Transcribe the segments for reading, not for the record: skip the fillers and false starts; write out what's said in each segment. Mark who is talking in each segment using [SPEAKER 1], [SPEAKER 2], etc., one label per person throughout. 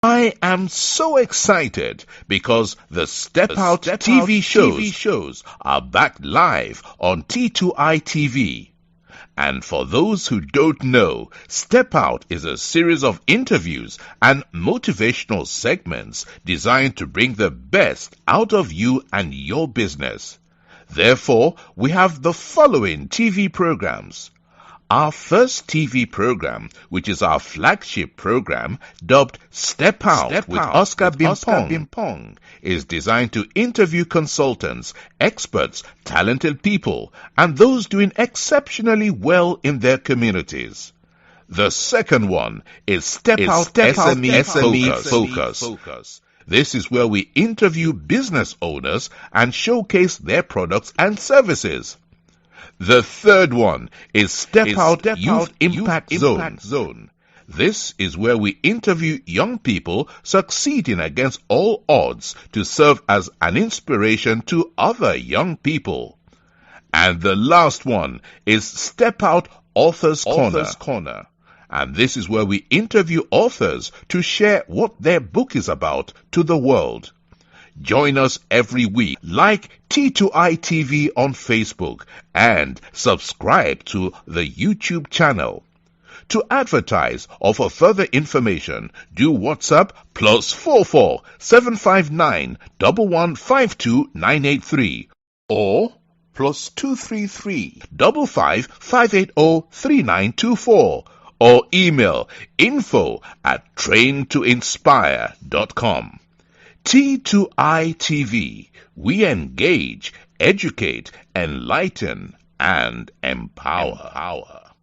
[SPEAKER 1] I am so excited because the Step Out TV shows are back live on T2I TV. And for those who don't know, Step Out is a series of interviews and motivational segments designed to bring the best out of you and your business. Therefore, we have the following TV programs. Our first TV program, which is our flagship program, dubbed Step Out with Oscar Bimpong, is designed to interview consultants, experts, talented people, and those doing exceptionally well in their communities. The second one is Step Out SME Focus. This is where we interview business owners and showcase their products and services. The third one is Step Out Youth Impact Zone. This is where we interview young people succeeding against all odds to serve as an inspiration to other young people. And the last one is Step Out Authors Corner. And this is where we interview authors to share what their book is about to the world. Join us every week. Like T2I TV on Facebook and subscribe to the YouTube channel. To advertise or for further information, do WhatsApp +44 759 1152 983 or +233 55 580 3924 or email info@traintoinspire.com. T2I TV, we engage, educate, enlighten, and empower.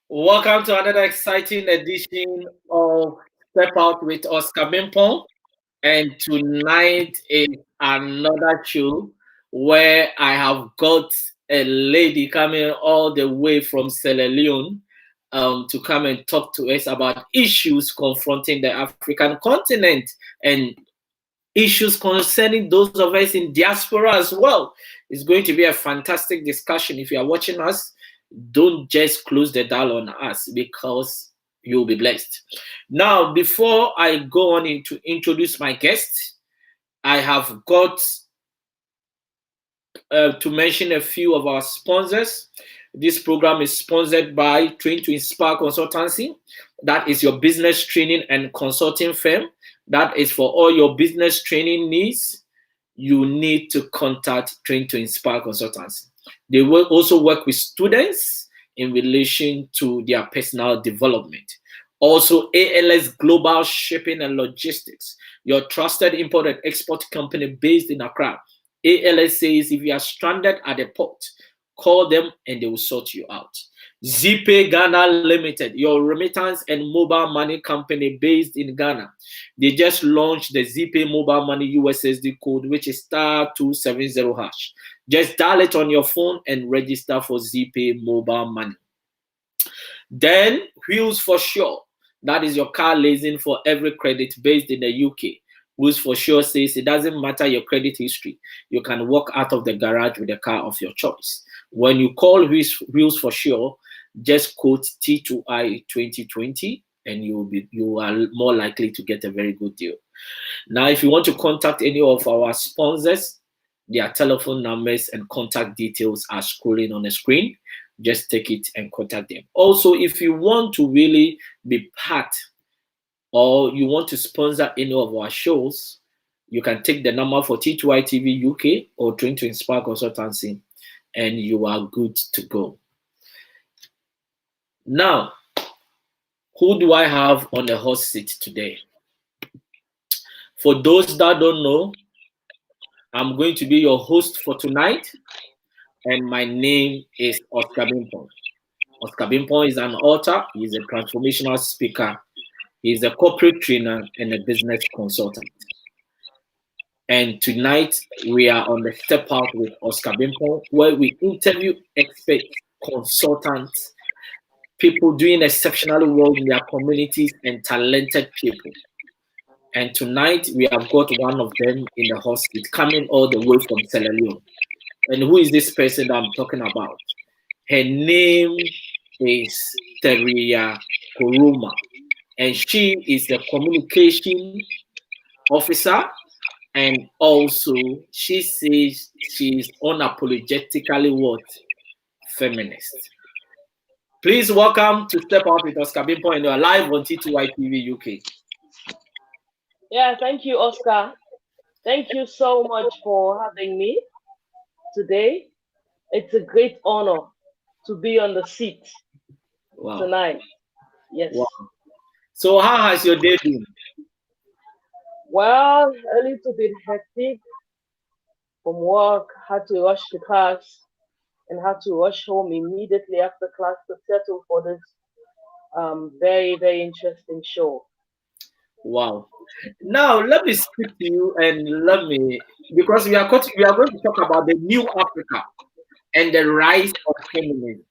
[SPEAKER 2] Welcome to another exciting edition of Step Out with Oscar Bimpong. And tonight is another show where I have got a lady coming all the way from Sierra Leone to come and talk to us about issues confronting the African continent and issues concerning those of us in diaspora as well. It's going to be a fantastic discussion. If you are watching us, don't just close the dial on us because you'll be blessed. Now, before I go on to introduce my guest, I have got to mention a few of our sponsors. This program is sponsored by Train to Inspire Consultancy. That is your business training and consulting firm. That is for all your business training needs. You need to contact Train to Inspire Consultancy. They will also work with students in relation to their personal development. Also, ALS Global Shipping and Logistics, your trusted import and export company based in Accra. ALS says if you are stranded at the port, call them and they will sort you out. ZPay Ghana Limited, your remittance and mobile money company based in Ghana. They just launched the ZPay mobile money USSD code, which is *270#. Just dial it on your phone and register for ZPay mobile money. Then Wheels for Sure, that is your car leasing for every credit based in the UK. Wheels for Sure says it doesn't matter your credit history. You can walk out of the garage with a car of your choice. When you call Wheels for Sure, just quote T2I 2020 and you are more likely to get a very good deal. Now, if you want to contact any of our sponsors, their telephone numbers and contact details are scrolling on the screen. Just take it and contact them. Also, if you want to really be part or you want to sponsor any of our shows, you can take the number for T2I TV UK or Train to Inspire Consultancy and you are good to go. Now, who do I have on the hot seat today? For those that don't know, I'm going to be your host for tonight, and my name is Oscar Bimpong. Oscar Bimpong is an author, he's a transformational speaker, he's a corporate trainer, and a business consultant. And tonight, we are on the Step Out with Oscar Bimpong, where we interview experts, consultants, people doing exceptionally well in their communities, and talented people. And tonight, we have got one of them in the hot seat, coming all the way from Sierra Leone. And who is this person that I'm talking about? Her name is Theriyeh Koroma, and she is the communication officer, and also she says she's unapologetically what? Feminist. Please welcome to Step Out with Oscar Bimpo, and you are live on T2Y TV UK.
[SPEAKER 3] Yeah, thank you, Oscar. Thank you so much for having me today. It's a great honor to be on the seat
[SPEAKER 2] Wow.
[SPEAKER 3] tonight. Yes.
[SPEAKER 2] Wow. So how has your day been?
[SPEAKER 3] Well, a little bit hectic from work, had to rush to class and had to rush home immediately after class to settle for this very, very interesting show.
[SPEAKER 2] Wow. Now let me speak to you and let me, because we are going to talk about the new Africa and the rise of feminism.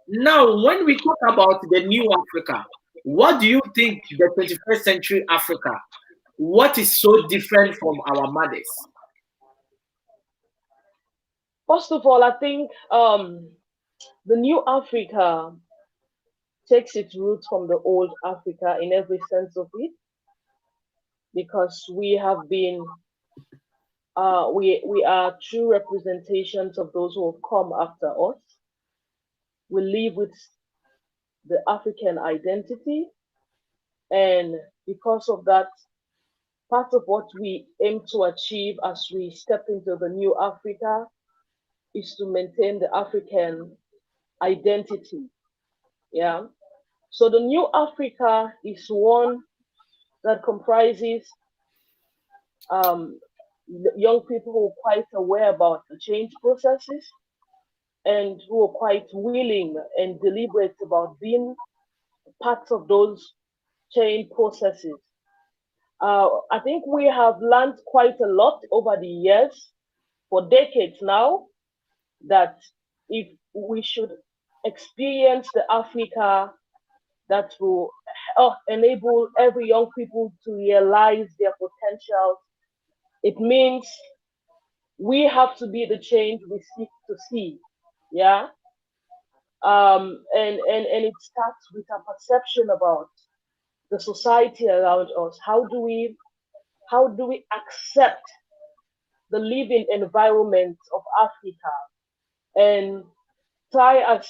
[SPEAKER 2] Now, when we talk about the new Africa, what do you think the 21st century Africa, what is so different from our mothers?
[SPEAKER 3] First of all, I think the new Africa takes its roots from the old Africa in every sense of it, because we have been we are true representations of those who have come after us. We live with the African identity, and because of that, part of what we aim to achieve as we step into the new Africa is to maintain the African identity. Yeah. So the new Africa is one that comprises um, young people who are quite aware about the change processes and who are quite willing and deliberate about being parts of those change processes. I think we have learned quite a lot over the years, for decades now, that if we should experience the Africa that will enable every young people to realize their potential, it means we have to be the change we seek to see. Yeah. And it starts with a perception about the society around us. How do we accept the living environment of Africa and try as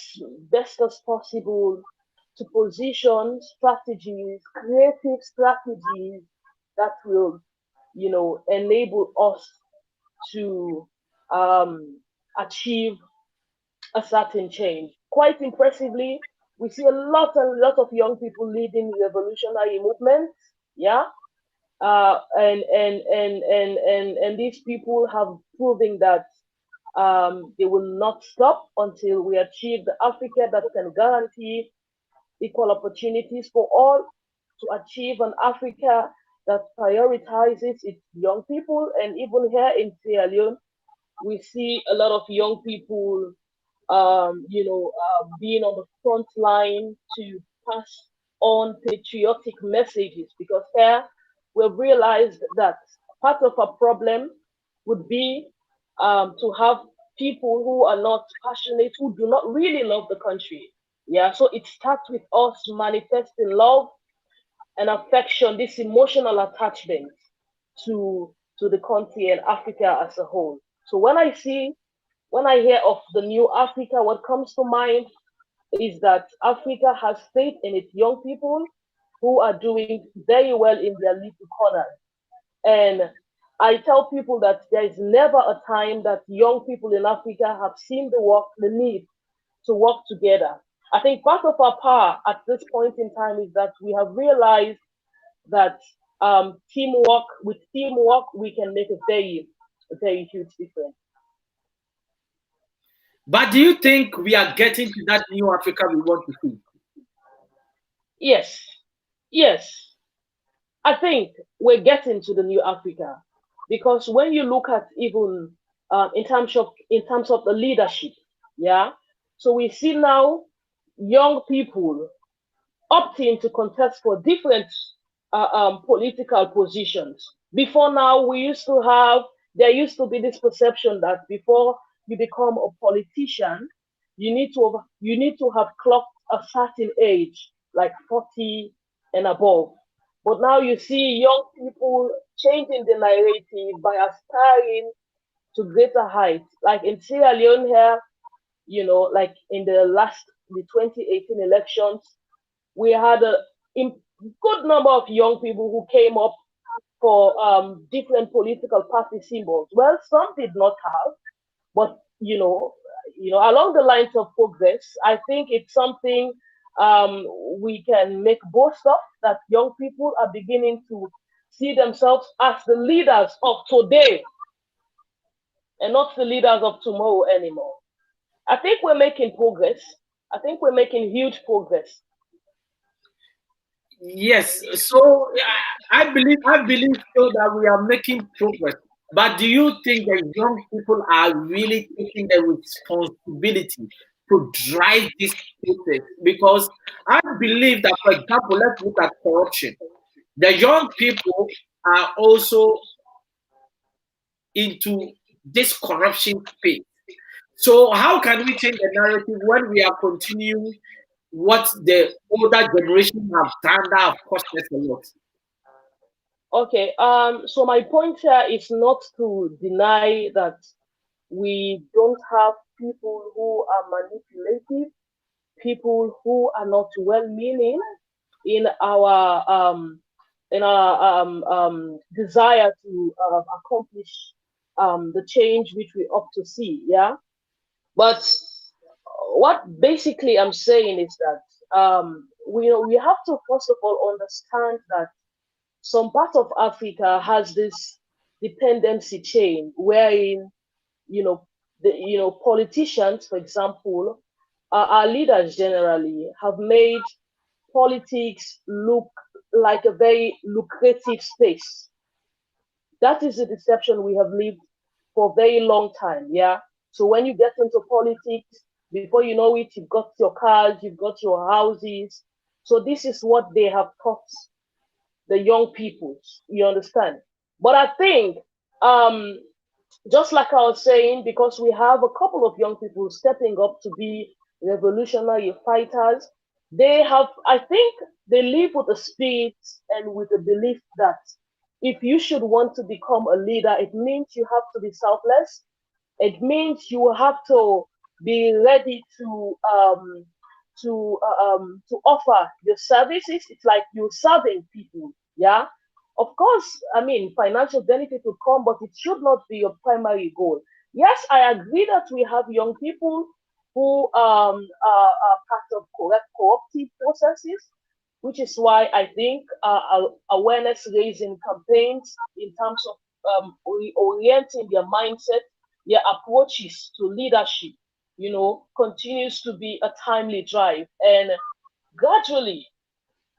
[SPEAKER 3] best as possible to position strategies, creative strategies that will, enable us to um, achieve a certain change. Quite impressively, we see a lot of young people leading revolutionary movements. Yeah, and these people have proven that they will not stop until we achieve the Africa that can guarantee equal opportunities for all, to achieve an Africa that prioritizes its young people. And even here in Sierra Leone, we see a lot of young people, being on the front line to pass on patriotic messages, because here we've realized that part of our problem would be to have people who are not passionate, who do not really love the country. Yeah, so it starts with us manifesting love and affection, this emotional attachment to the country and Africa as a whole. So when I hear of the new Africa, what comes to mind is that Africa has faith in its young people who are doing very well in their little corners. And I tell people that there is never a time that young people in Africa have seen the need to work together. I think part of our power at this point in time is that we have realized that with teamwork, we can make a very huge difference.
[SPEAKER 2] But do you think we are getting to that new Africa we want to see?
[SPEAKER 3] Yes, yes. I think we're getting to the new Africa, because when you look at even in terms of the leadership, yeah. So we see now young people opting to contest for different political positions. Before now, there used to be this perception that before you become a politician, you need to have clocked a certain age, like 40 and above. But now you see young people changing the narrative by aspiring to greater heights. Like in Sierra Leone here, like in the 2018 elections, we had good number of young people who came up for different political party symbols. Well, some did not have, but along the lines of progress, I think it's something we can make boast of, that young people are beginning to see themselves as the leaders of today and not the leaders of tomorrow anymore. I think we're making progress. I think we're making huge progress.
[SPEAKER 2] Yes, so I believe so that we are making progress. But do you think that young people are really taking the responsibility to drive this process? Because I believe that, for example, let's look at corruption. The young people are also into this corruption space. So how can we change the narrative when we are continuing what the older generation have done that have cost us a lot?
[SPEAKER 3] Okay, so my point here is not to deny that we don't have people who are manipulative, people who are not well-meaning in our desire to accomplish the change which we ought to see. Yeah, but what basically I'm saying is that we have to first of all understand that some part of Africa has this dependency chain wherein you know politicians, for example, our leaders generally have made politics look like a very lucrative space. That is the deception we have lived for a very long time. Yeah. So when you get into politics, before you know it, you've got your cars, you've got your houses. So this is what they have taught the young people. You understand? But I think, um, just like I was saying, because we have a couple of young people stepping up to be revolutionary fighters, I think, they live with a spirit and with a belief that if you should want to become a leader, it means you have to be selfless. It means you have to be ready to offer your services. It's like you're serving people. Yeah. Of course, I mean, financial benefit will come, but it should not be your primary goal. Yes, I agree that we have young people who are part of corruptive processes, which is why I think awareness raising campaigns in terms of reorienting their mindset, their approaches to leadership, continues to be a timely drive. And gradually,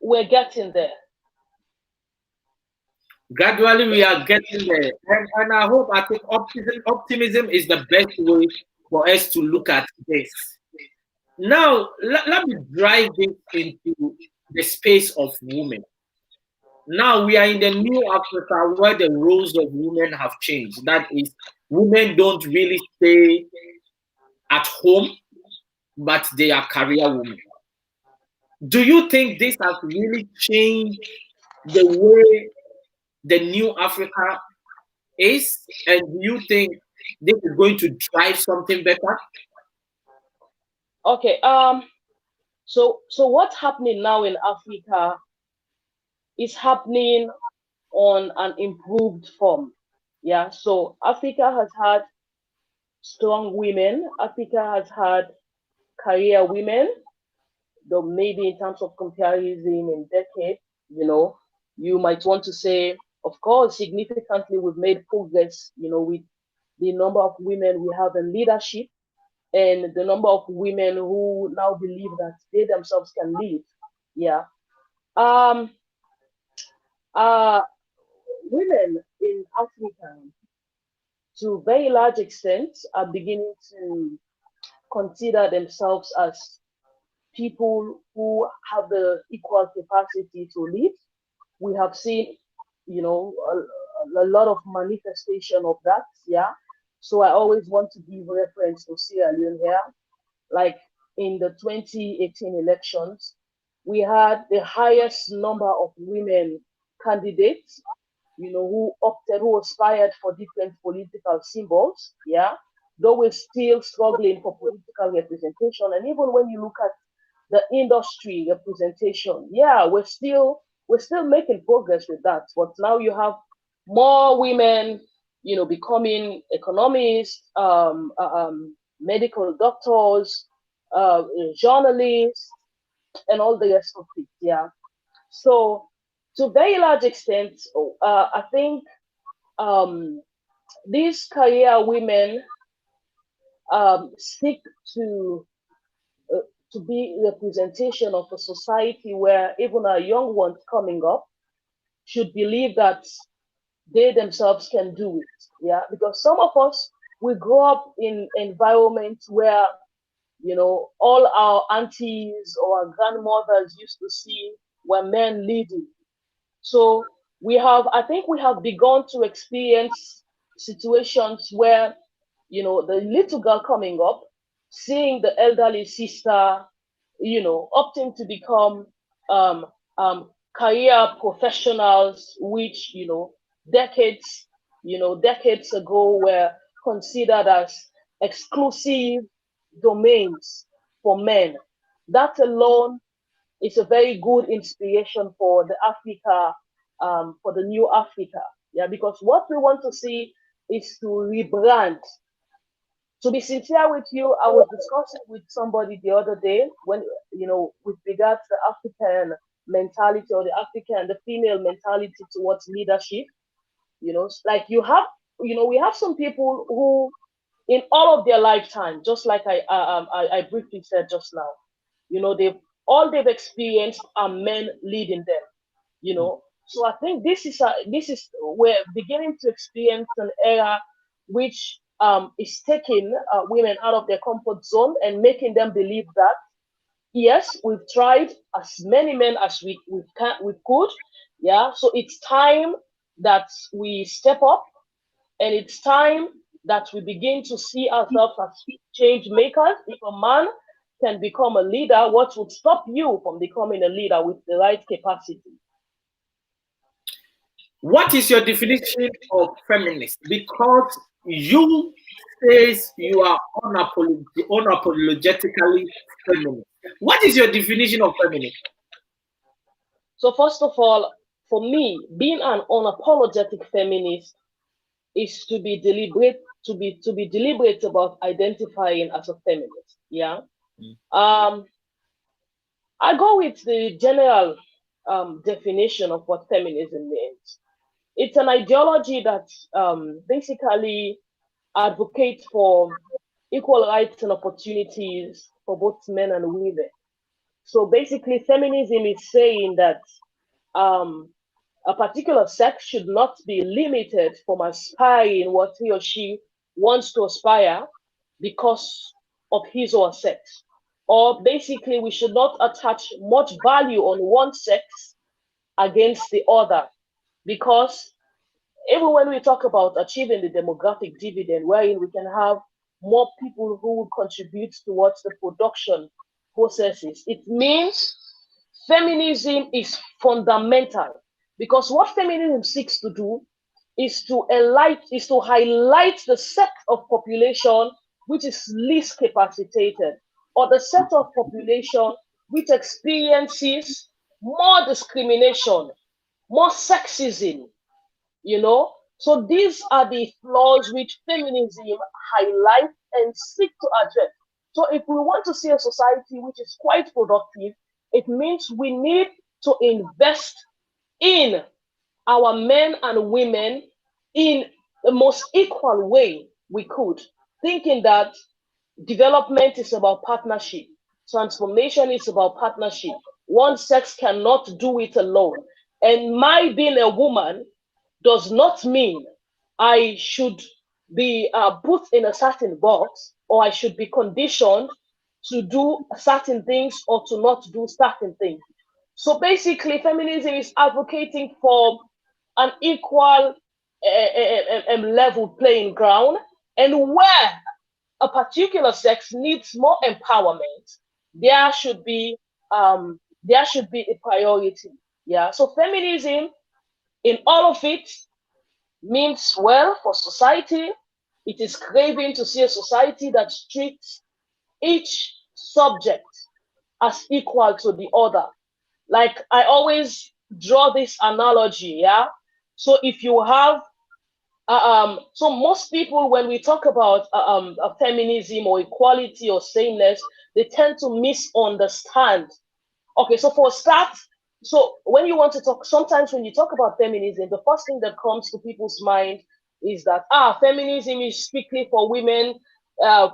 [SPEAKER 3] we're getting there.
[SPEAKER 2] Gradually, we are getting there, and I think optimism is the best way for us to look at this. Now, let me drive this into the space of women. Now we are in the new Africa where the roles of women have changed. That is, women don't really stay at home, but they are career women. Do you think this has really changed the way the new Africa is? And do you think this is going to drive something better?
[SPEAKER 3] Okay. So what's happening now in Africa is happening on an improved form. Yeah. So Africa has had strong women. Africa has had career women, though maybe in terms of comparison in decade, you might want to say, of course, significantly we've made progress, with the number of women we have in leadership and the number of women who now believe that they themselves can lead. Yeah. Um, uh, Women in Africa, to a very large extent, are beginning to consider themselves as people who have the equal capacity to lead. We have seen, a lot of manifestation of that. Yeah. So I always want to give reference to Sierra Leone here. Like in the 2018 elections, we had the highest number of women candidates, who aspired for different political symbols. Yeah. Though we're still struggling for political representation. And even when you look at the industry representation, yeah, we're still making progress with that. But now you have more women, becoming economists, medical doctors, journalists, and all the rest of it. Yeah. So, to a very large extent, I think um, these career women seek to uh, to be representation of a society where even our young ones coming up should believe that they themselves can do it. Yeah, because some of us, we grow up in environments where all our aunties or our grandmothers used to see were men leading. So I think we have begun to experience situations where, the little girl coming up, seeing the elderly sister, opting to become um, career professionals, which, decades ago were considered as exclusive domains for men. That alone is a very good inspiration for the Africa, for the new Africa. Yeah, because what we want to see is to rebrand. To be sincere with you, I was discussing with somebody the other day when, with regards to the African mentality, or the female mentality towards leadership. Like we have some people who, in all of their lifetime, just like I briefly said just now, they've experienced are men leading them. So I think this is we're beginning to experience an era which is taking women out of their comfort zone and making them believe that, yes, we've tried as many men as we could. Yeah, so it's time that we step up, and it's time that we begin to see ourselves as change makers. If a man can become a leader, what would stop you from becoming a leader with the right capacity?
[SPEAKER 2] What is your definition of feminist? Because you says you are unapologetically feminist. What is your definition of feminist?
[SPEAKER 3] So first of all, for me, being an unapologetic feminist is to be deliberate about identifying as a feminist. Yeah. Um, I go with the general definition of what feminism means. It's an ideology that basically advocates for equal rights and opportunities for both men and women. So basically, feminism is saying that um, a particular sex should not be limited from aspiring what he or she wants to aspire because of his or her sex. Or basically, we should not attach much value on one sex against the other, because even when we talk about achieving the demographic dividend, wherein we can have more people who will contribute towards the production processes, it means feminism is fundamental, because what feminism seeks to do is to highlight the set of population which is least capacitated, or the set of population which experiences more discrimination, more sexism, so these are the flaws which feminism highlights and seek to address. So if we want to see a society which is quite productive, it means we need to invest in our men and women in the most equal way we could, thinking that development is about partnership, transformation is about partnership. One sex cannot do it alone. And my being a woman does not mean I should be put in a certain box, or I should be conditioned to do certain things or to not do certain things. So basically, feminism is advocating for an equal level playing ground, and where a particular sex needs more empowerment, there should be a priority. Yeah. So feminism in all of it means well for society. It is craving to see a society that treats each subject as equal to the other. Like I always draw this analogy, yeah. So if you have so most people, when we talk about feminism or equality or sameness, they tend to misunderstand. Okay, so for start, so when you want to talk, sometimes when you talk about feminism, the first thing that comes to people's mind is that feminism is strictly for women.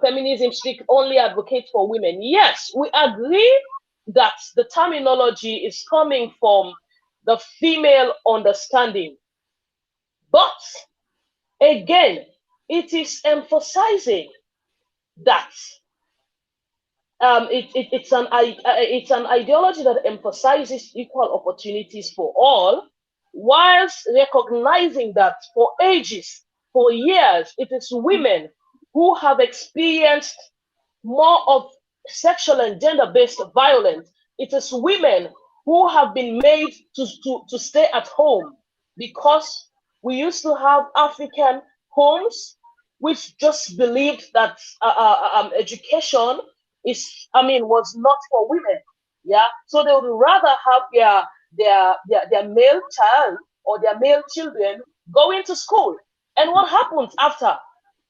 [SPEAKER 3] Feminism strict only advocates for women. Yes, we agree that the terminology is coming from the female understanding, but again, it is emphasizing that it's an ideology that emphasizes equal opportunities for all, whilst recognizing that for ages, for years, it is women who have experienced more of sexual and gender-based violence. It is women who have been made to stay at home, because we used to have African homes which just believed that education was not for women. Yeah, so they would rather have their male child or their male children going to school. And what happens after?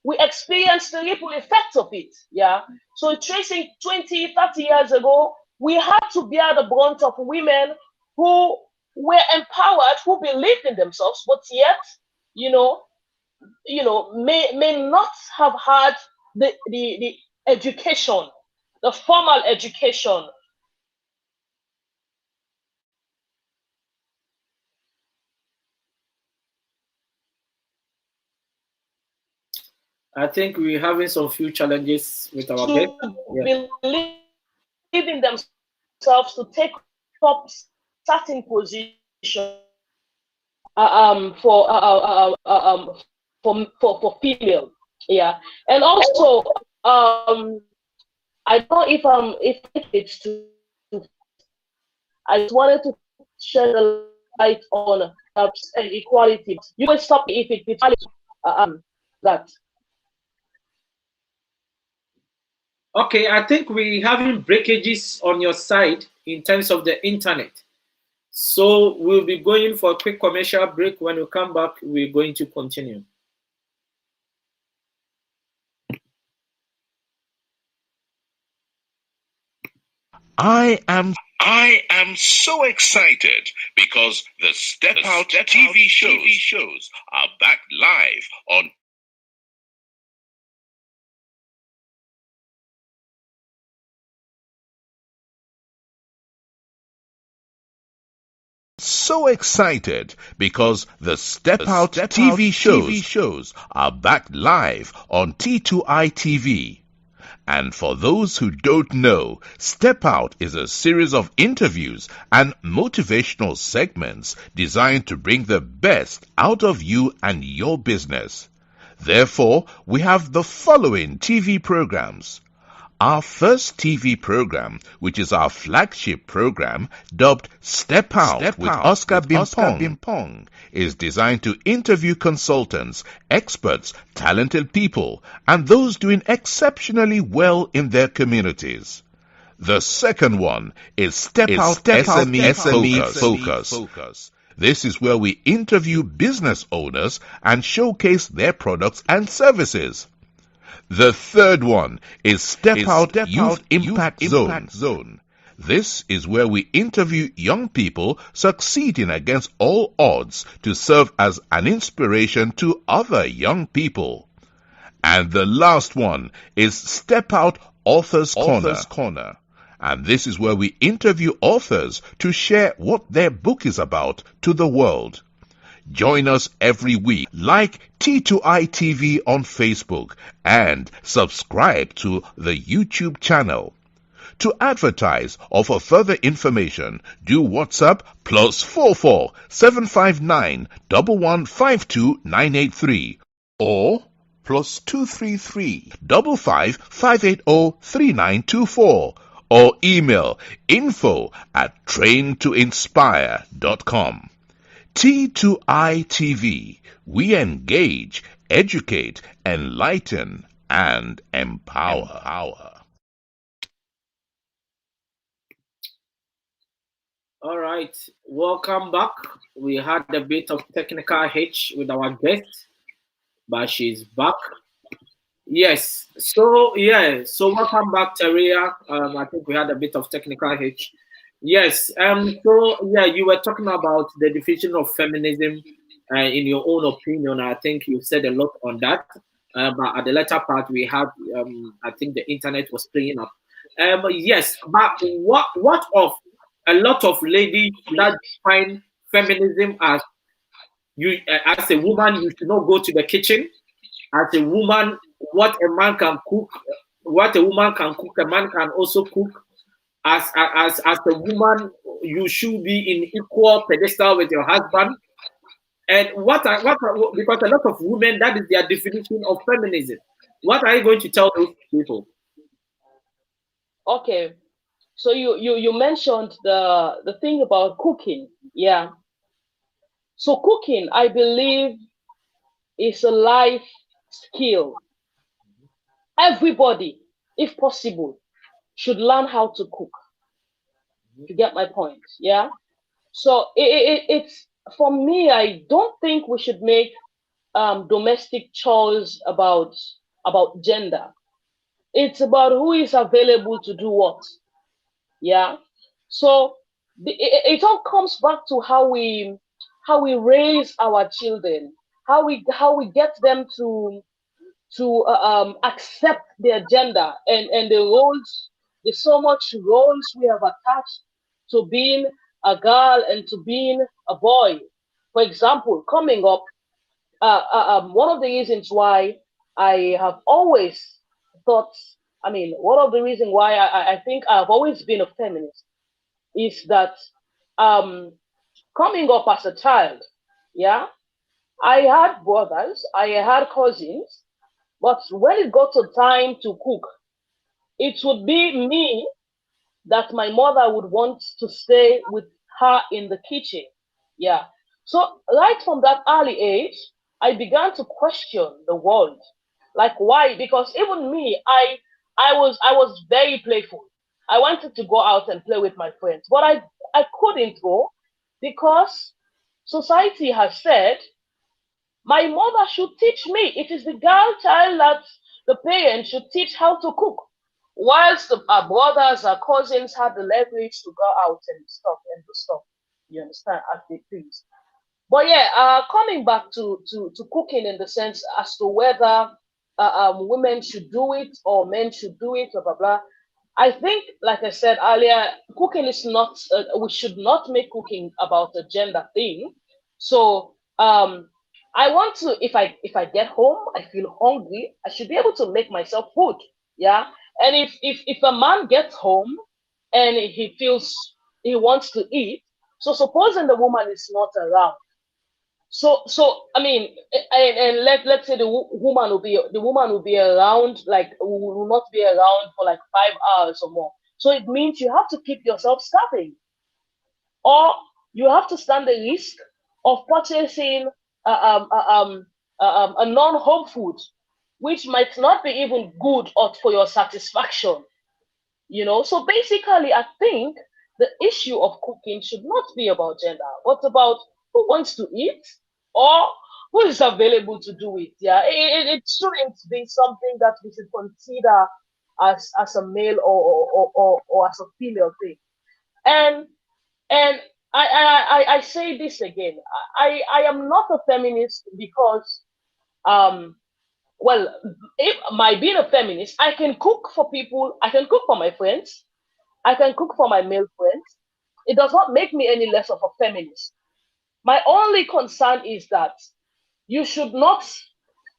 [SPEAKER 3] We experience the ripple effect of it. Yeah. So tracing 20, 30 years ago, we had to bear the brunt of women who were empowered, who believed in themselves, but yet, you know, may not have had the education, the formal education.
[SPEAKER 2] I think we're having some few challenges with our
[SPEAKER 3] to
[SPEAKER 2] guest. Yeah.
[SPEAKER 3] believe in themselves, to take up certain position for female. Yeah, and also I don't know if it's to. I just wanted to shed a light on equality. You can stop me if it's that.
[SPEAKER 2] Okay, I think we're having breakages on your side in terms of the internet. So we'll be going for a quick commercial break. When we come back, we're going to continue.
[SPEAKER 1] I am so excited because the Step Out TV shows are back live on so excited because the Step Out TV shows are back live on T2I TV. And for those who don't know, Step Out is a series of interviews and motivational segments designed to bring the best out of you and your business. Therefore, we have the following TV programs. Our first TV program, which is our flagship program, dubbed Step Out with Oscar Bimpong, is designed to interview consultants, experts, talented people, and those doing exceptionally well in their communities. The second one is Step Out SME Focus. This is where we interview business owners and showcase their products and services. The third one is Step Out Youth Impact Zone. This is where we interview young people succeeding against all odds to serve as an inspiration to other young people. And the last one is Step Out Authors Corner. And this is where we interview authors to share what their book is about to the world. Join us every week. Like T2I TV on Facebook and subscribe to the YouTube channel. To advertise or for further information, do WhatsApp +44 759 1152983 or plus 233 55580 3924 or email info@traintoinspire.com. T2I TV. We engage, educate, enlighten, and empower.
[SPEAKER 2] All right, welcome back. We had a bit of technical hitch with our guest, but she's back. Yes. So welcome back, Theriyeh. I think we had a bit of technical hitch. Yes. You were talking about the definition of feminism, in your own opinion. I think you said a lot on that. But at the latter part, we had, I think the internet was playing up. Yes. But what of a lot of ladies that define feminism as as a woman, you should not go to the kitchen. As a woman, what a man can cook, what a woman can cook, a man can also cook. As a woman, you should be in equal pedestal with your husband. And because a lot of women, that is their definition of feminism. What are you going to tell those people?
[SPEAKER 3] Okay, so you mentioned the thing about cooking. Yeah. So cooking, I believe, is a life skill. Everybody, if possible, should learn how to cook. You get my point? Yeah. So it's, for me, I don't think we should make domestic chores about gender. It's about who is available to do what. Yeah. So it all comes back to how we raise our children, how we get them to accept their gender and the roles. There's so much roles we have attached to being a girl and to being a boy. For example, coming up, one of the reasons why I have always thought, I mean, one of the reasons why I think I've always been a feminist is that um, coming up as a child, yeah, I had brothers, I had cousins, but when it got to time to cook, it would be me that my mother would want to stay with her in the kitchen. Yeah. So right from that early age, I began to question the world. Like why? Because even me, I was very playful. I wanted to go out and play with my friends, but I couldn't go because society has said my mother should teach me. It is the girl child that the parent should teach how to cook. Whilst our brothers, our cousins had the leverage to go out and do stuff. You understand? As they please. But yeah, coming back to cooking in the sense as to whether women should do it or men should do it, blah blah blah. I think, like I said earlier, cooking is not. We should not make cooking about a gender thing. So I want to. If I get home, I feel hungry. I should be able to make myself food. Yeah. And if a man gets home and he feels he wants to eat, so supposing the woman is not around, so I mean, and let's say the woman will be around, like will not be around for like 5 hours or more. So it means you have to keep yourself starving, or you have to stand the risk of purchasing a non-home food, which might not be even good or for your satisfaction. So basically, I think the issue of cooking should not be about gender, but about who wants to eat or who is available to do it. Yeah, it shouldn't be something that we should consider as a male or as a female thing. And and I say this again. I am not a feminist because um well, if my being a feminist, I can cook for people, I can cook for my friends, I can cook for my male friends. It does not make me any less of a feminist. My only concern is that you should not,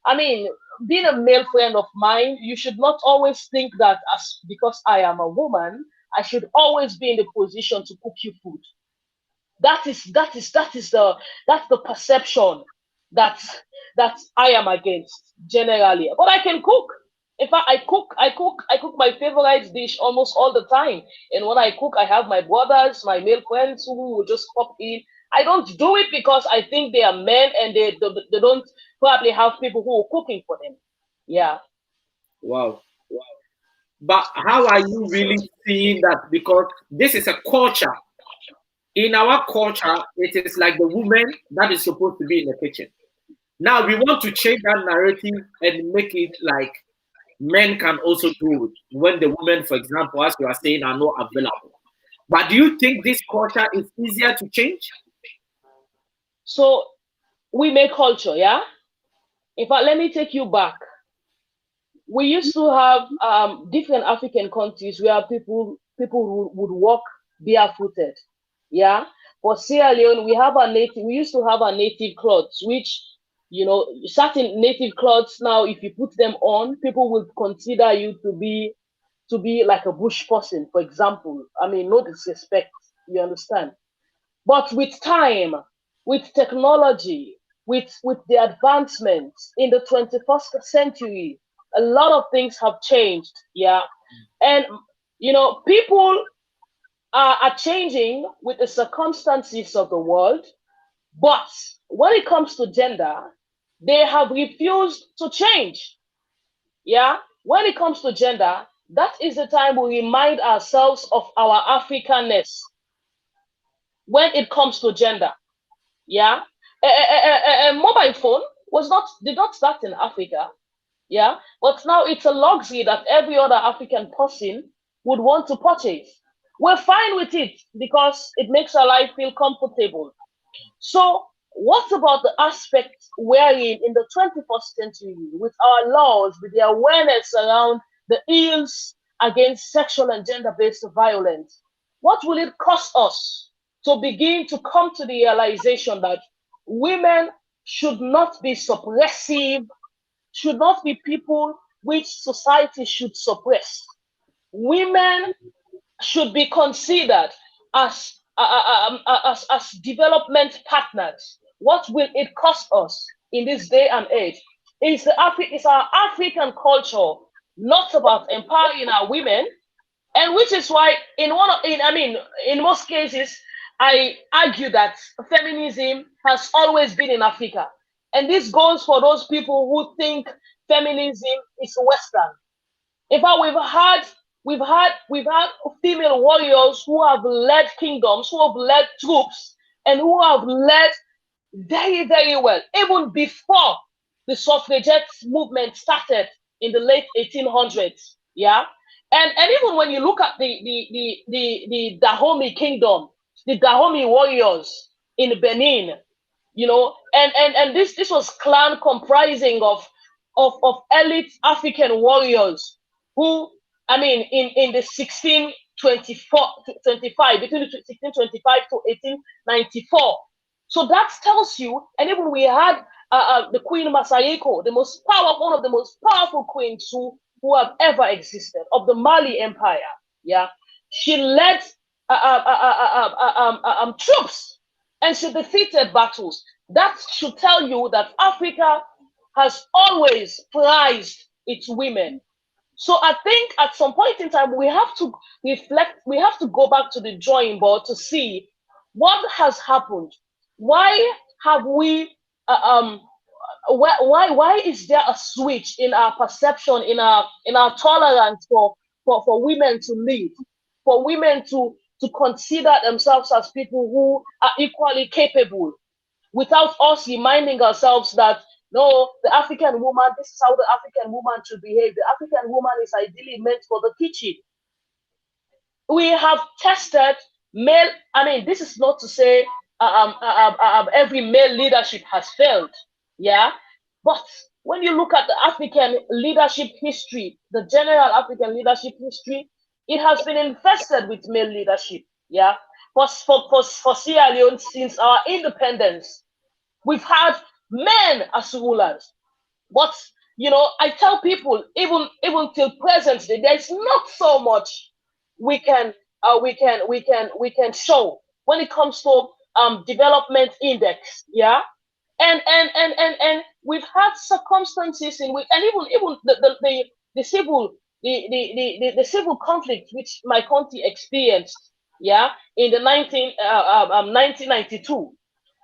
[SPEAKER 3] I mean, being a male friend of mine, you should not always think that as because I am a woman, I should always be in the position to cook you food. That is the perception that I am against generally. But I can cook. In fact, I cook my favorite dish almost all the time. And when I cook, I have my brothers, my male friends who will just pop in. I don't do it because I think they are men and they don't probably have people who are cooking for them. Yeah.
[SPEAKER 2] Wow. But how are you really seeing that? Because this is a culture. In our culture, it is like the woman that is supposed to be in the kitchen. Now we want to change that narrative and make it like men can also do it when the women, for example, as you are saying, are not available. But do you think this culture is easier to change?
[SPEAKER 3] So we make culture, yeah? In fact, let me take you back. We used to have different African countries where people would walk barefooted. Yeah. For Sierra Leone, we used to have our native clothes, which certain native clothes now, if you put them on, people will consider you to be like a bush person, for example. I mean, no disrespect, you understand. But with time, with technology, with the advancements in the 21st century, a lot of things have changed. Yeah. And, people are changing with the circumstances of the world. But when it comes to gender, they have refused to change. Yeah. When it comes to gender, that is the time we remind ourselves of our Africanness when it comes to gender. Yeah. A mobile phone did not start in Africa. Yeah. But now it's a luxury that every other African person would want to purchase. We're fine with it because it makes our life feel comfortable. So what about the aspect wherein in the 21st century, with our laws, with the awareness around the ills against sexual and gender-based violence, what will it cost us to begin to come to the realization that women should not be suppressive, should not be people which society should suppress? Women should be considered as as development partners. What will it cost us in this day and age? It's our African culture not about empowering our women, and which is why in most cases I argue that feminism has always been in Africa, and this goes for those people who think feminism is Western. In fact, we've had female warriors who have led kingdoms, who have led troops, and who have led very, very well, even before the suffragette movement started in the late 1800s. Yeah. And even when you look at the Dahomey kingdom, the Dahomey warriors in Benin, and this was clan comprising of elite African warriors who, I mean, in the 1624 25, between the 1625 to 1894. So that tells you, and even we had the Queen Masayeko, one of the most powerful queens who have ever existed of the Mali Empire. Yeah, she led troops and she defeated battles. That should tell you that Africa has always prized its women. So I think at some point in time we have to reflect, we have to go back to the drawing board to see what has happened. Why have we why is there a switch in our perception, in our tolerance for women to lead, for women to consider themselves as people who are equally capable, without us reminding ourselves that no, the African woman, this is how the African woman should behave. The African woman is ideally meant for the kitchen. We have tested male, I mean, this is not to say every male leadership has failed. Yeah. But when you look at the African leadership history, the general African leadership history, it has been infested with male leadership. Yeah. For Sierra Leone, since our independence, we've had men as rulers. But I tell people, even till present day, there's not so much we can we can show when it comes to development index. Yeah, And we've had circumstances in which, and even the civil the civil conflict which my country experienced, yeah, in the 1992.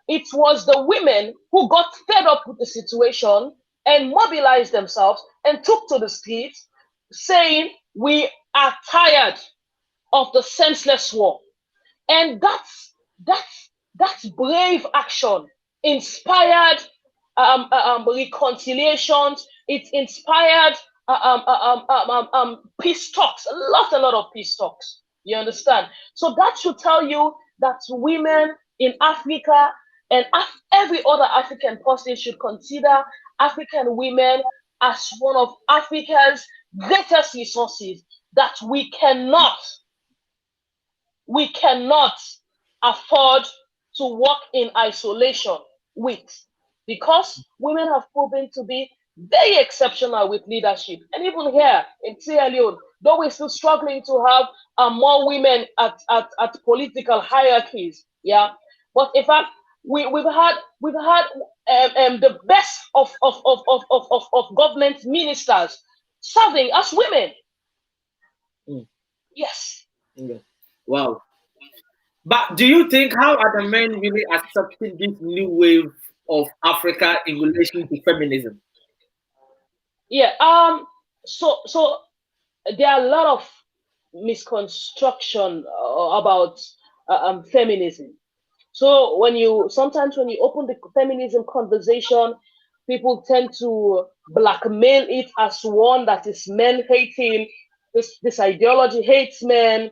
[SPEAKER 3] It was the women who got fed up with the situation and mobilized themselves and took to the streets, saying, "We are tired of the senseless war." And that's brave action. Inspired reconciliations. It inspired peace talks. A lot of peace talks. You understand? So that should tell you that women in Africa and every other African person should consider African women as one of Africa's greatest resources that we cannot afford to work in isolation with, because women have proven to be very exceptional with leadership. And even here in Sierra Leone, though we're still struggling to have more women at political hierarchies, yeah. But in fact, we've had the best of government ministers serving as women.
[SPEAKER 2] Mm.
[SPEAKER 3] Yes.
[SPEAKER 2] Okay. Wow. But do you think, how are the men really accepting this new wave of Africa in relation to feminism?
[SPEAKER 3] Yeah. So there are a lot of misconstruction about feminism. So sometimes when you open the feminism conversation, people tend to blackmail it as one that is men hating. This ideology hates men.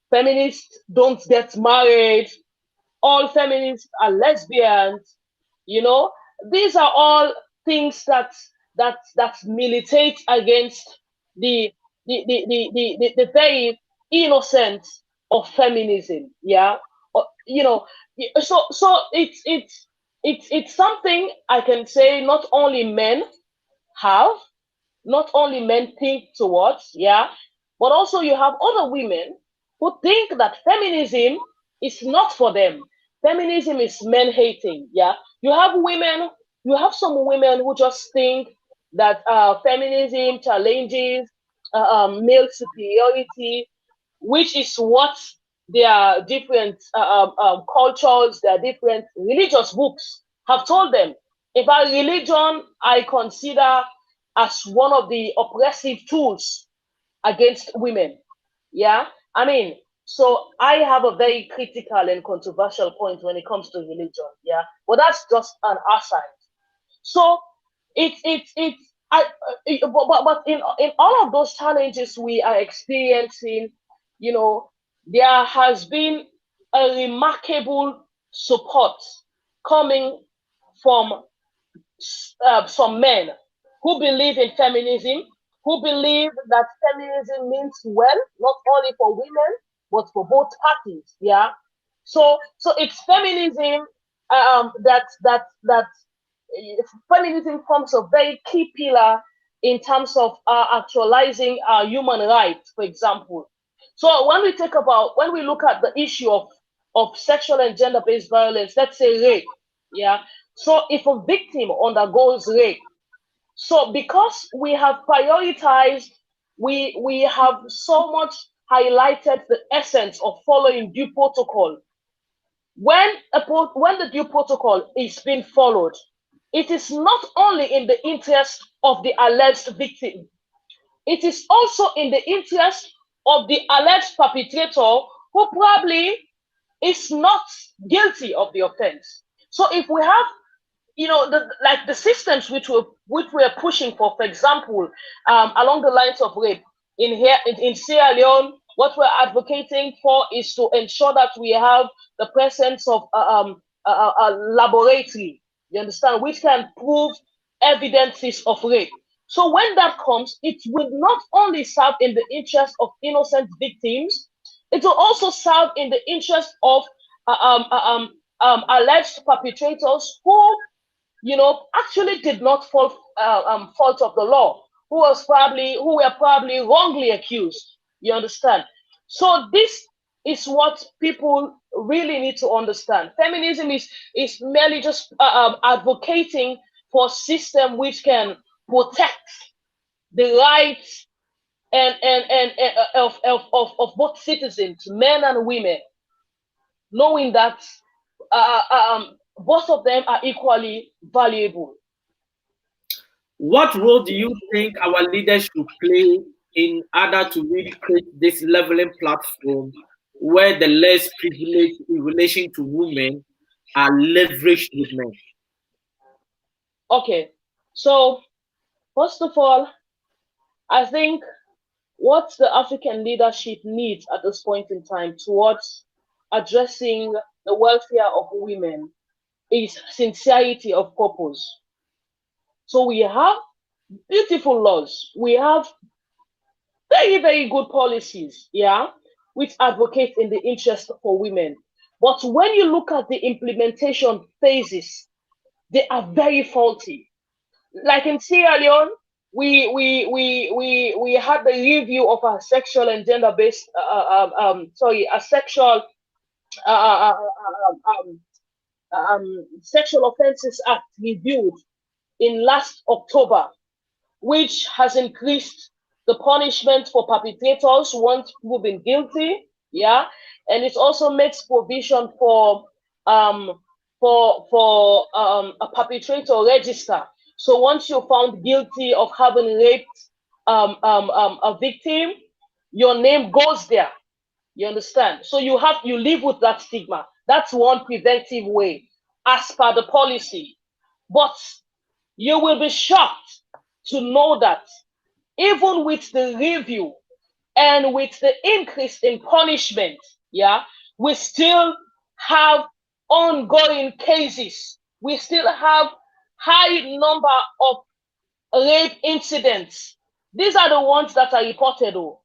[SPEAKER 3] Feminists don't get married. All feminists are lesbians. You know, these are all things that militate against the the very innocence of feminism. Yeah. You know, so it's something I can say not only men have, not only men think towards, yeah, but also you have other women who think that feminism is not for them. Feminism is men hating, yeah. You have some women who just think that feminism challenges male superiority, which is what their different cultures, their different religious books have told them. In fact, religion I consider as one of the oppressive tools against women. Yeah, I mean, so I have a very critical and controversial point when it comes to religion. Yeah, but that's just an aside. So it's but in all of those challenges we are experiencing, you know, there has been a remarkable support coming from some men who believe in feminism, who believe that feminism means well, not only for women, but for both parties. Yeah. So it's feminism that feminism forms a very key pillar in terms of actualizing human rights, for example. So when we look at the issue of sexual and gender-based violence, let's say rape, yeah. So if a victim undergoes rape, so because we have prioritized, we have so much highlighted the essence of following due protocol. When the due protocol is being followed, it is not only in the interest of the alleged victim, it is also in the interest of the alleged perpetrator, who probably is not guilty of the offense. So if we have, like the systems which we are pushing for example, along the lines of rape in Sierra Leone, what we're advocating for is to ensure that we have the presence of a laboratory, you understand, which can prove evidences of rape. So when that comes, it will not only serve in the interest of innocent victims, it will also serve in the interest of alleged perpetrators who, actually did not fall fault of the law, who were probably wrongly accused. You understand? So this is what people really need to understand. Feminism is merely just advocating for a system which can protect the rights of both citizens, men and women, knowing that both of them are equally valuable.
[SPEAKER 2] What role do you think our leaders should play in order to really create this leveling platform where the less privileged in relation to women are leveraged with men?
[SPEAKER 3] Okay, so first of all, I think what the African leadership needs at this point in time towards addressing the welfare of women is sincerity of purpose. So we have beautiful laws. We have very, very good policies, yeah, which advocate in the interest for women. But when you look at the implementation phases, they are very faulty. Like in Sierra Leone, we had the review of our sexual and gender based a sexual uh, uh, uh, um, sexual offences act reviewed in last October, which has increased the punishment for perpetrators once proven guilty. Yeah, and it also makes provision um, for a perpetrator register. So once you're found guilty of having raped a victim, your name goes there. You understand? So you live with that stigma. That's one preventive way, as per the policy. But you will be shocked to know that even with the review and with the increase in punishment, yeah, we still have ongoing cases. We still have high number of rape incidents. These are the ones that are reported. Oh.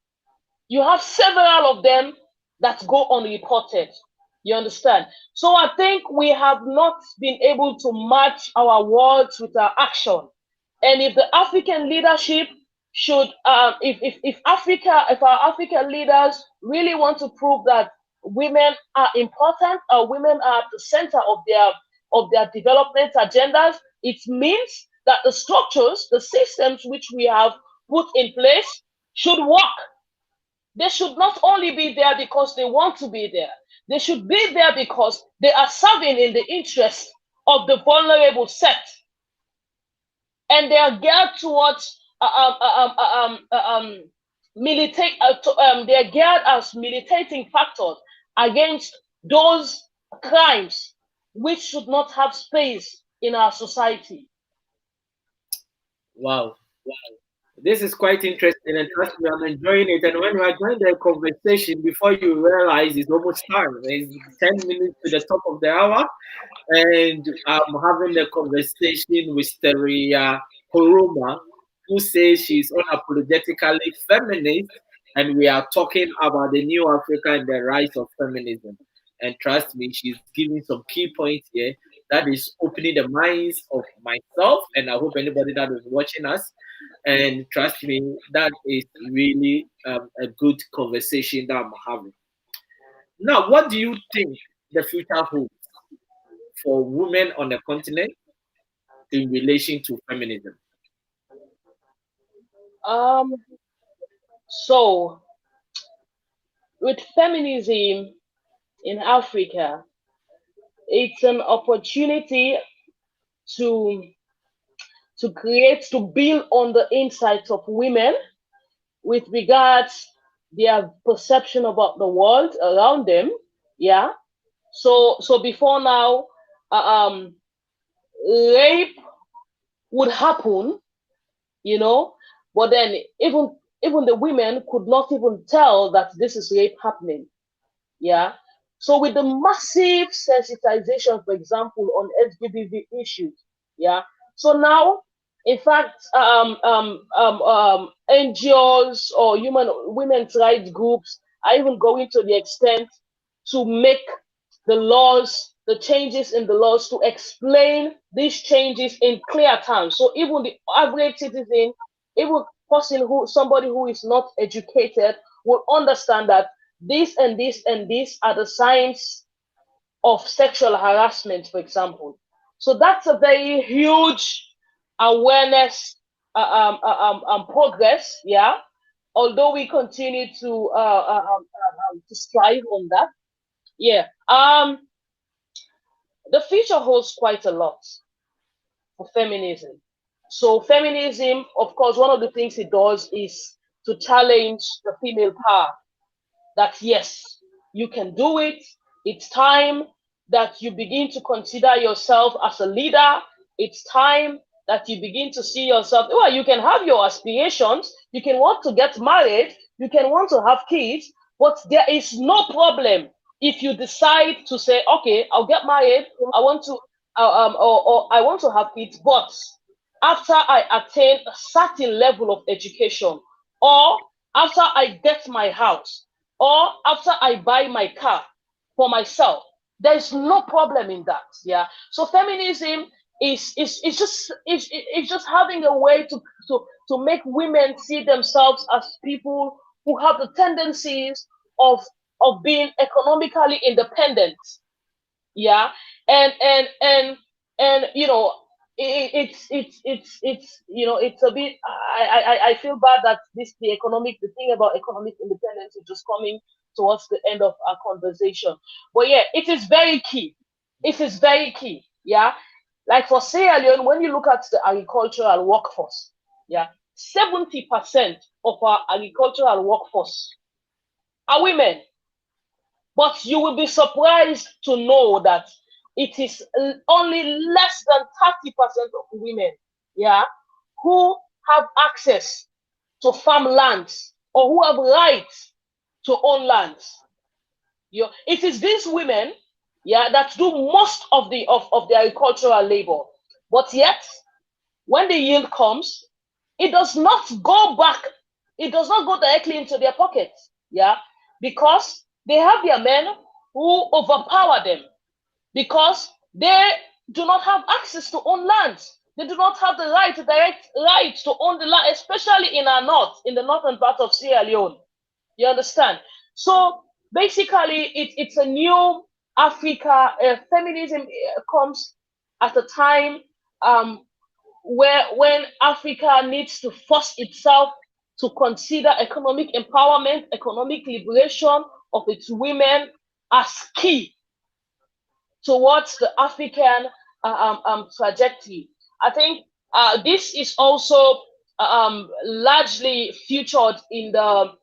[SPEAKER 3] You have several of them that go unreported. You understand? So I think we have not been able to match our words with our action. And if the African leadership should, if our African leaders really want to prove that women are important, women are at the center of their development agendas, it means that the structures, the systems which we have put in place should work. They should not only be there because they want to be there. They should be there because they are serving in the interest of the vulnerable set, and they are geared towards militate. They are geared as militating factors against those crimes which should not have space in our society.
[SPEAKER 2] Wow. This is quite interesting, and trust me, I'm enjoying it. And when you are joining the conversation, before you realize it's almost time, it's 10 minutes to the top of the hour, and I'm having a conversation with Theriyeh Koroma, who says she's unapologetically feminist, and we are talking about the new Africa and the rise of feminism. And trust me, she's giving some key points here that is opening the minds of myself, and I hope anybody that is watching us. And trust me, that is really a good conversation that I'm having. Now, what do you think the future holds for women on the continent in relation to feminism?
[SPEAKER 3] So with feminism in Africa, it's an opportunity to to build on the insights of women with regards their perception about the world around them. Yeah. So before now, rape would happen, you know, but then even the women could not even tell that this is rape happening. Yeah. So with the massive sensitization, for example, on LGBT issues, yeah. So now, in fact, NGOs or women's rights groups are even going to the extent to make the laws, the changes in the laws, to explain these changes in clear terms. So even the average citizen, even somebody who is not educated, will understand that this and this and this are the signs of sexual harassment, for example. So that's a very huge awareness progress, yeah. Although we continue to strive on that, yeah. The future holds quite a lot for feminism. So feminism, of course, one of the things it does is to challenge the female power. That yes, you can do it. It's time that you begin to consider yourself as a leader. It's time that you begin to see yourself. Well, you can have your aspirations. You can want to get married. You can want to have kids, but there is no problem if you decide to say, okay, I'll get married. I want to, or I want to have kids, but after I attain a certain level of education, or after I get my house, or after I buy my car for myself, there's no problem in that. Yeah. So feminism is just having a way to make women see themselves as people who have the tendencies of being economically independent. Yeah. And you know, it's you know, it's a bit, I feel bad that the thing about economic independence is just coming towards the end of our conversation. But yeah, it is very key. It is very key. Yeah. Like for Sierra Leone, when you look at the agricultural workforce, yeah, 70% of our agricultural workforce are women. But you will be surprised to know that it is only less than 30% of women, yeah, who have access to farmlands or who have rights to own lands. It is these women, yeah, that do most of the agricultural labor. But yet, when the yield comes, it does not go back. It does not go directly into their pockets, yeah, because they have their men who overpower them, because they do not have access to own lands. They do not have the direct right to own the land, especially in the northern part of Sierra Leone. You understand? So basically, it's a new Africa. Feminism comes at a time when Africa needs to force itself to consider economic empowerment, economic liberation of its women as key towards the African trajectory. I think this is also largely featured in the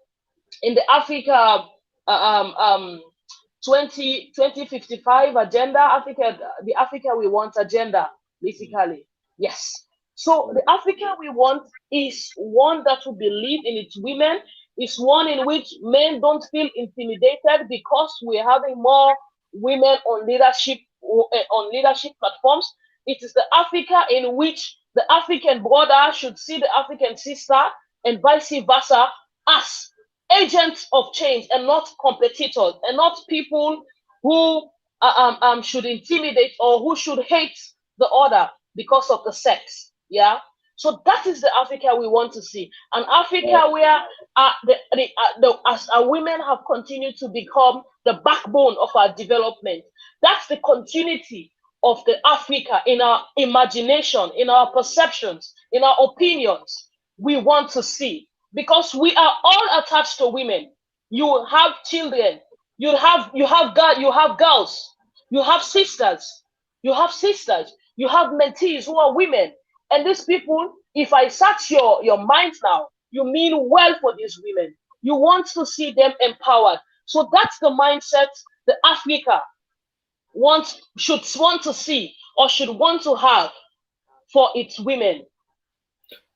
[SPEAKER 3] Africa uh, um, um, 2055 agenda, the Africa we want agenda, basically. Yes. So the Africa we want is one that will believe in its women, is one in which men don't feel intimidated because we're having more women on leadership platforms. It is the Africa in which the African brother should see the African sister and vice versa as agents of change and not competitors and not people who should intimidate or who should hate the other because of the sex. Yeah. So that is the Africa we want to see, an Africa where as our women have continued to become the backbone of our development. That's the continuity of the Africa in our imagination, in our perceptions, in our opinions we want to see, because we are all attached to women. You have children, you have girls, you have sisters, you have mentees who are women. And these people, if I search your minds now, you mean well for these women. You want to see them empowered. So that's the mindset the Africa should want to see or should want to have for its women.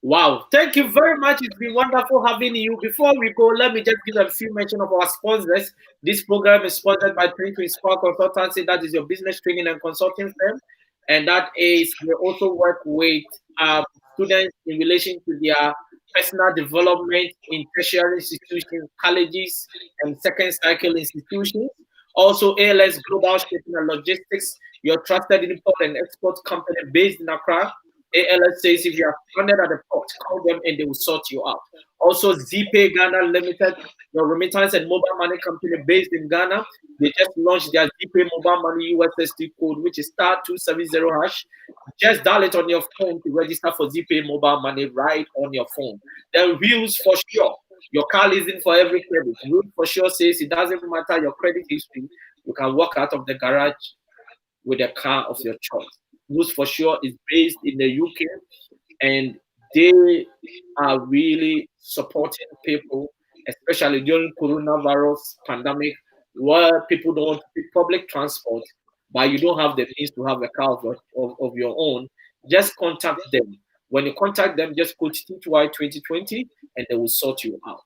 [SPEAKER 2] Wow, thank you very much. It's been wonderful having you. Before we go, let me just give a few mention of our sponsors. This program is sponsored by Train to Inspire Consultancy. That is your business training and consulting firm. And that is, we also work with students in relation to their personal development in tertiary institutions, colleges, and second cycle institutions. Also, ALS Global Shipping and Logistics, your trusted import and export company based in Accra. ALS says if you are stranded at the port, call them and they will sort you out. Also, ZPay Ghana Limited, the remittance and mobile money company based in Ghana. They just launched their ZPay mobile money USSD code, which is *270#. Just dial it on your phone to register for ZPay mobile money right on your phone. Then Wheels for sure. Your car leasing for every credit. Wheels for sure says it doesn't matter your credit history. You can walk out of the garage with a car of your choice. Wheels for sure is based in the UK, and they are really supporting people, especially during coronavirus pandemic, where people don't want to take public transport, but you don't have the means to have a car of your own. Just contact them. When you contact them, just put TTY 2020 and they will sort you out.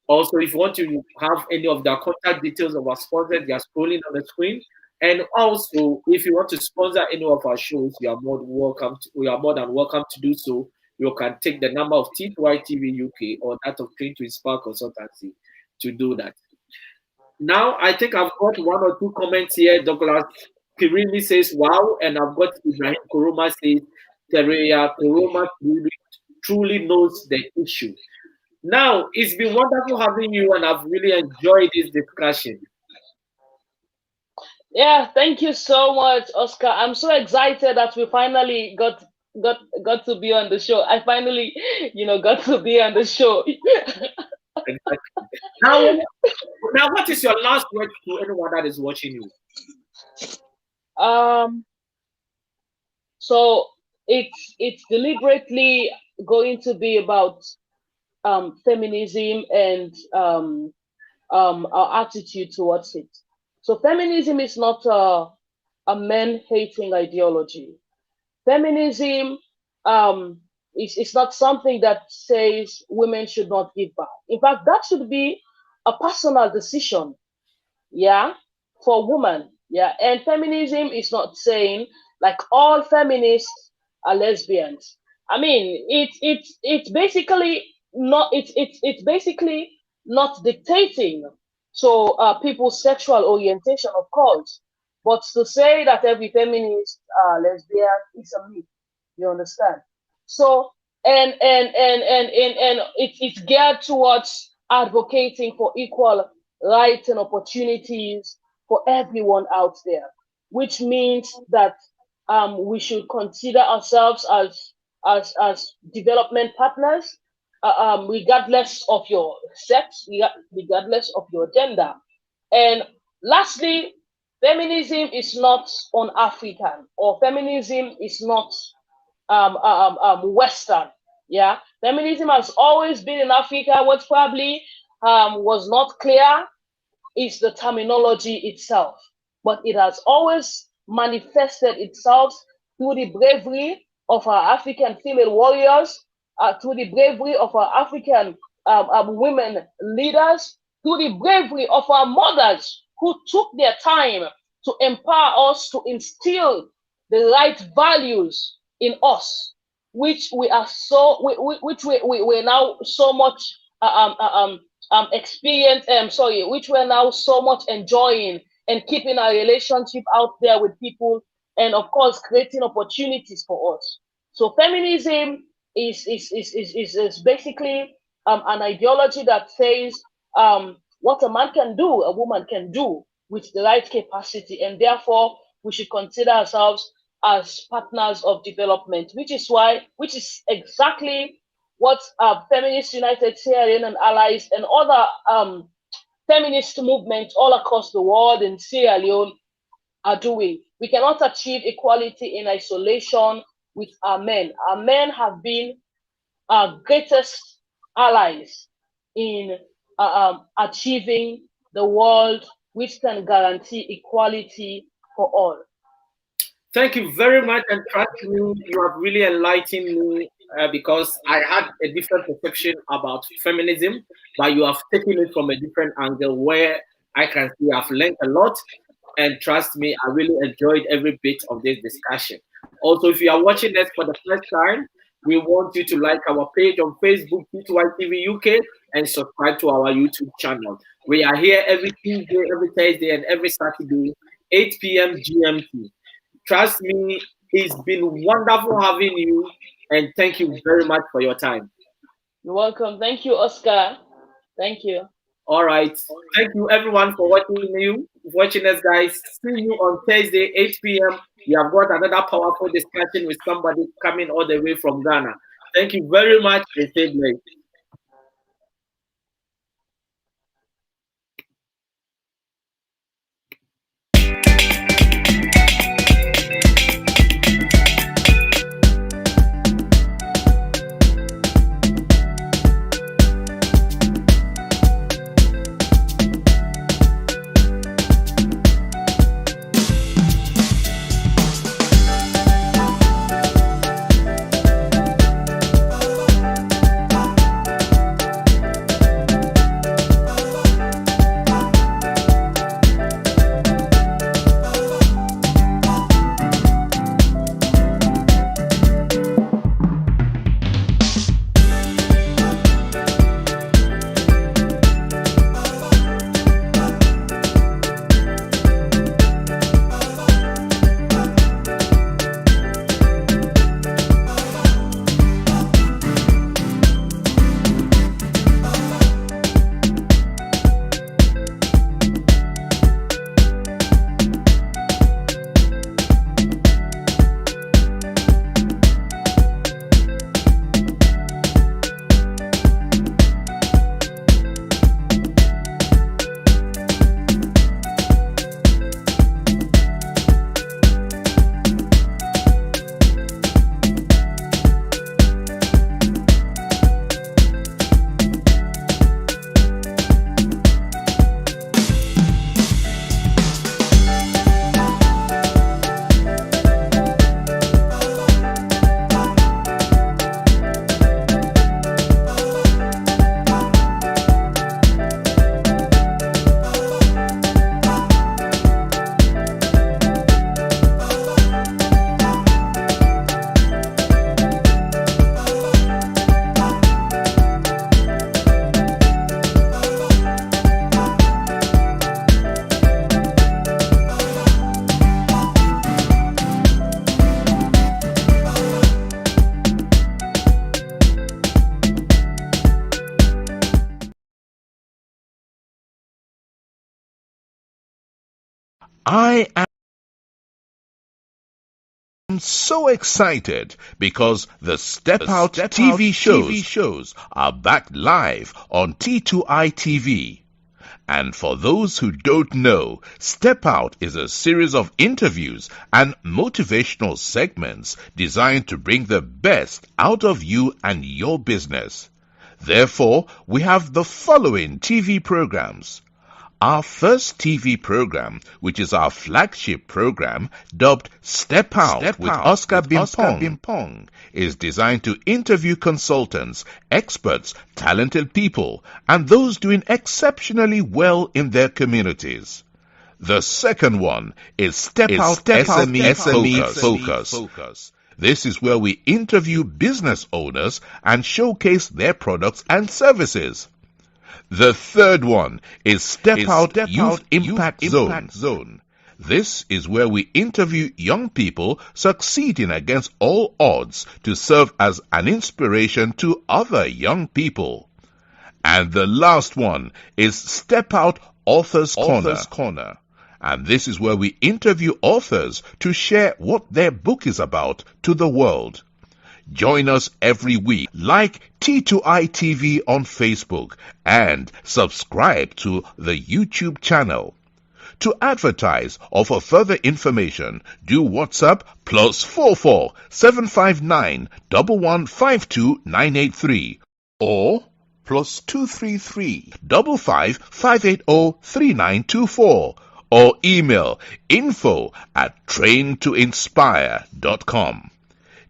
[SPEAKER 2] Also, if you want to have any of the contact details of our sponsors, they are scrolling on the screen. And also, if you want to sponsor any of our shows, you are more than welcome. We are more than welcome to do so. You can take the number of T2I TV UK or that of Train to Inspire Consultancy to do that. Now, I think I've got one or two comments here. Douglas Kirini says, "Wow," and I've got Theriyeh Koroma says, "Theriyeh Koroma truly knows the issue." Now, it's been wonderful having you, and I've really enjoyed this discussion.
[SPEAKER 3] Yeah, thank you so much, Oscar. I'm so excited that we finally got to be on the show. I finally, got to be on the show.
[SPEAKER 2] Exactly. Now, what is your last word to anyone that is watching you?
[SPEAKER 3] So it's deliberately going to be about feminism and our attitude towards it. So feminism is not a men-hating ideology. Feminism is not something that says women should not give back. In fact, that should be a personal decision, yeah, for women, yeah. And feminism is not saying like all feminists are lesbians. I mean, it's basically not it's basically not dictating so people's sexual orientation, of course, but to say that every feminist lesbian is a myth. You understand? So and it's geared towards advocating for equal rights and opportunities for everyone out there, which means that we should consider ourselves as development partners, regardless of your sex, regardless of your gender. And lastly, feminism is not un-African, or feminism is not Western. Yeah, feminism has always been in Africa. What probably was not clear is the terminology itself, but it has always manifested itself through the bravery of our African female warriors, through the bravery of our African women leaders, through the bravery of our mothers who took their time to empower us, to instill the right values in us, which we are so, which we're now so much experience, which we're now so much enjoying and keeping our relationship out there with people, and of course creating opportunities for us. So feminism is basically an ideology that says what a man can do, a woman can do with the right capacity, and therefore we should consider ourselves as partners of development, which is exactly what Feminists United, Sierra Leone and Allies and other feminist movements all across the world in Sierra Leone are doing. We cannot achieve equality in isolation with our men. Our men have been our greatest allies in achieving the world which can guarantee equality for all.
[SPEAKER 2] Thank you very much, and trust me, you have really enlightened me because I had a different perception about feminism, but you have taken it from a different angle where I can see I've learned a lot, and trust me, I really enjoyed every bit of this discussion. Also, if you are watching this for the first time, we want you to like our page on Facebook, T2I TV UK, and subscribe to our YouTube channel. We are here every Tuesday, every Thursday, and every Saturday, 8 p.m. GMT. Trust me, it's been wonderful having you, and thank you very much for your time.
[SPEAKER 3] You're welcome. Thank you, Oscar. Thank you.
[SPEAKER 2] All right. Thank you everyone for watching us, guys. See you on Thursday, 8 p.m. We have got another powerful discussion with somebody coming all the way from Ghana. Thank you very much and stay blessed.
[SPEAKER 1] I am so excited because the Step Out TV shows are back live on T2I TV. And for those who don't know, Step Out is a series of interviews and motivational segments designed to bring the best out of you and your business. Therefore, we have the following TV programs. Our first TV program, which is our flagship program, dubbed Step Out with Oscar Bimpong, is designed to interview consultants, experts, talented people, and those doing exceptionally well in their communities. The second one is Step Out SME Focus. This is where we interview business owners and showcase their products and services. The third one is Step Out Youth Impact Zone. This is where we interview young people succeeding against all odds to serve as an inspiration to other young people. And the last one is Step Out Authors Corner. And this is where we interview authors to share what their book is about to the world. Join us every week. Like T2I TV on Facebook and subscribe to the YouTube channel. To advertise or for further information, do WhatsApp +44 759 1152 983 or +233 55 580 3924 or email info@traintoinspire.com.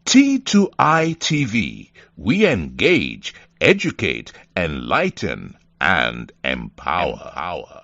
[SPEAKER 1] T2I TV, we engage, educate, enlighten, and empower.